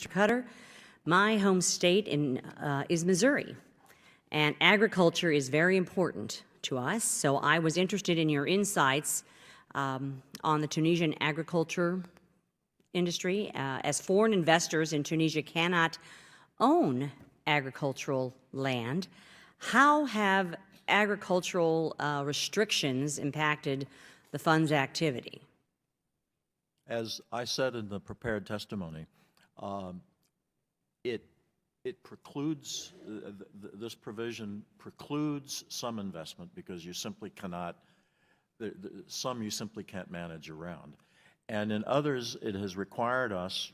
Mr. Cutter, my home state is Missouri, and agriculture is very important to us, so I was interested in your insights on the Tunisian agriculture industry. As foreign investors in Tunisia cannot own agricultural land, how have agricultural restrictions impacted the fund's activity? As I said in the prepared testimony, it precludes, this provision precludes some investment because you simply cannot, some you simply can't manage around. And in others, it has required us,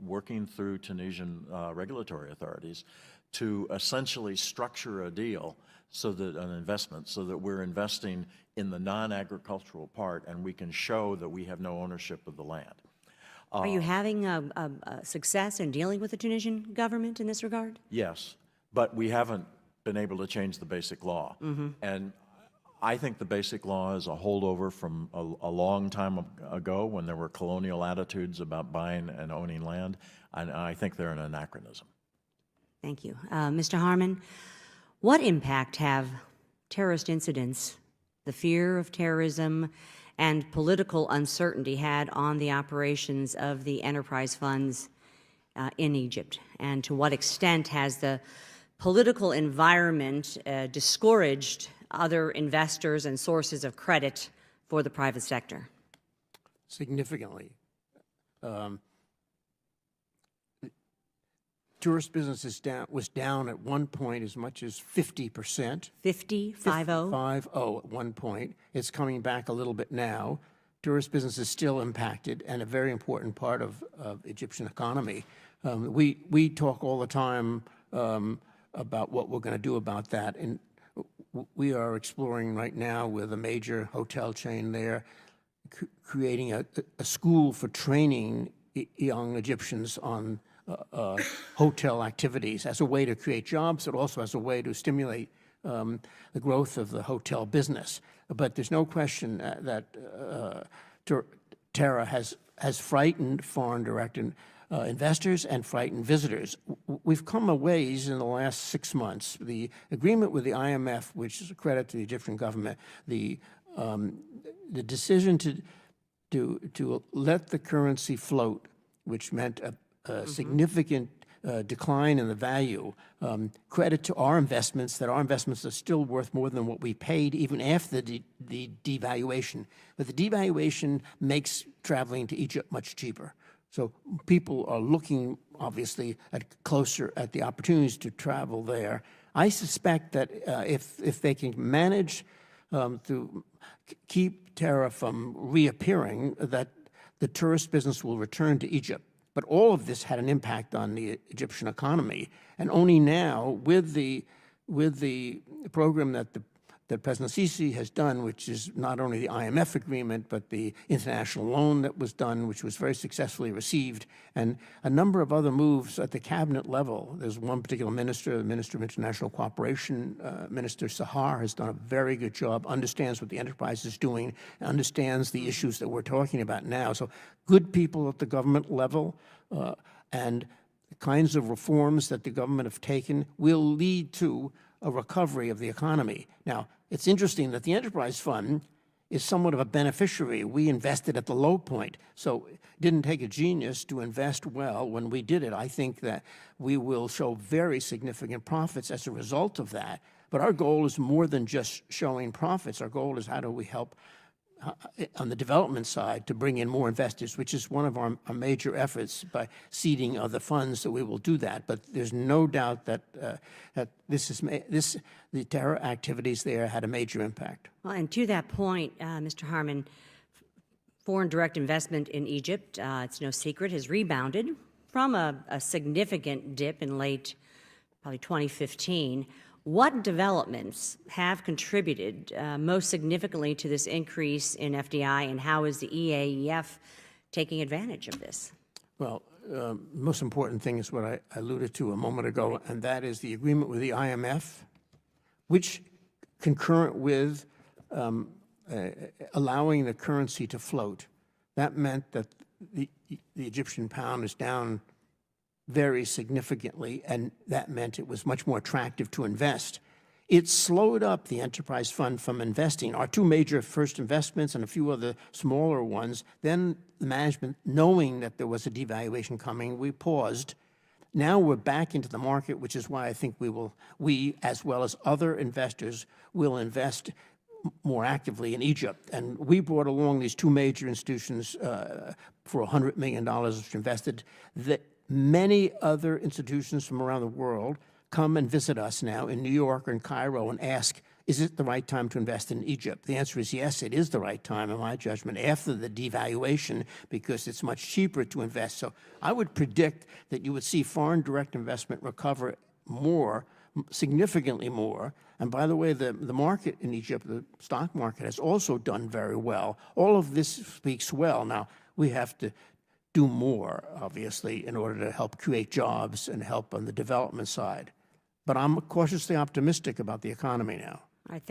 working through Tunisian regulatory authorities, to essentially structure a deal so that an investment, so that we're investing in the non-agricultural part and we can show that we have no ownership of the land. Are you having success in dealing with the Tunisian government in this regard? Yes, but we haven't been able to change the basic law. And I think the basic law is a holdover from a long time ago when there were colonial attitudes about buying and owning land, and I think they're an anachronism. Thank you. Mr. Harmon, what impact have terrorist incidents, the fear of terrorism, and political uncertainty had on the operations of the enterprise funds in Egypt? And to what extent has the political environment discouraged other investors and sources of credit for the private sector? Significantly. Tourist business was down at one point as much as 50%. 50, 50? 50 at one point. It's coming back a little bit now. Tourist business is still impacted and a very important part of Egyptian economy. We talk all the time about what we're going to do about that, and we are exploring right now with a major hotel chain there, creating a school for training young Egyptians on hotel activities as a way to create jobs, but also as a way to stimulate the growth of the hotel business. But there's no question that terror has frightened foreign direct investors and frightened visitors. We've come a ways in the last 6 months. The agreement with the IMF, which is a credit to the Egyptian government, the decision to let the currency float, which meant a significant decline in the value, credit to our investments, that our investments are still worth more than what we paid even after the devaluation. But the devaluation makes traveling to Egypt much cheaper. So people are looking, obviously, closer at the opportunities to travel there. I suspect that if they can manage to keep terror from reappearing, that the tourist business will return to Egypt. But all of this had an impact on the Egyptian economy, and only now, with the program that President Sisi has done, which is not only the IMF agreement, but the international loan that was done, which was very successfully received, and a number of other moves at the cabinet level. There's one particular minister, the Minister of International Cooperation, Minister Sahar, has done a very good job, understands what the enterprise is doing, understands the issues that we're talking about now. So good people at the government level and the kinds of reforms that the government have taken will lead to a recovery of the economy. Now, it's interesting that the enterprise fund is somewhat of a beneficiary. We invested at the low point, so it didn't take a genius to invest well when we did it. I think that we will show very significant profits as a result of that. But our goal is more than just showing profits. Our goal is how do we help on the development side to bring in more investors, which is one of our major efforts by seeding other funds that we will do that. But there's no doubt that the terror activities there had a major impact. Well, and to that point, Mr. Harmon, foreign direct investment in Egypt, it's no secret, has rebounded from a significant dip in late, probably 2015. What developments have contributed most significantly to this increase in FDI, and how is the EAEF taking advantage of this? Well, the most important thing is what I alluded to a moment ago, and that is the agreement with the IMF, which, concurrent with allowing the currency to float, that meant that the Egyptian pound is down very significantly, and that meant it was much more attractive to invest. It slowed up the enterprise fund from investing. Our two major first investments and a few other smaller ones, then the management, knowing that there was a devaluation coming, we paused. Now we're back into the market, which is why I think we, as well as other investors, will invest more actively in Egypt. And we brought along these two major institutions for $100 million, which invested. That many other institutions from around the world come and visit us now in New York or in Cairo and ask, is it the right time to invest in Egypt? The answer is yes, it is the right time, in my judgment, after the devaluation, because it's much cheaper to invest. So I would predict that you would see foreign direct investment recover more, significantly more. And by the way, the market in Egypt, the stock market, has also done very well. All of this speaks well. Now, we have to do more, obviously, in order to help create jobs and help on the development side. But I'm cautiously optimistic about the economy now. All right,